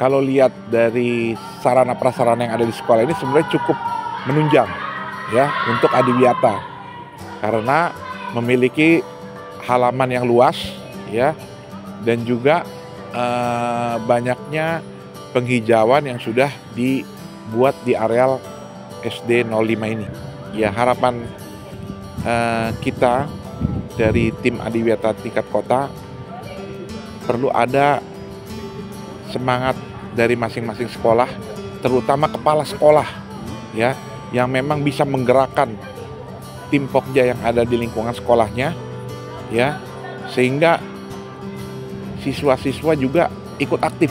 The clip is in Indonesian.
kalau lihat dari sarana prasarana yang ada di sekolah ini sebenarnya cukup menunjang ya untuk adiwiyata karena memiliki halaman yang luas ya dan juga banyaknya penghijauan yang sudah dibuat di areal SD 05 ini. Ya harapan kita dari tim adiwiyata tingkat kota perlu ada semangat dari masing-masing sekolah, terutama kepala sekolah ya yang memang bisa menggerakkan tim Pokja yang ada di lingkungan sekolahnya ya sehingga siswa-siswa juga ikut aktif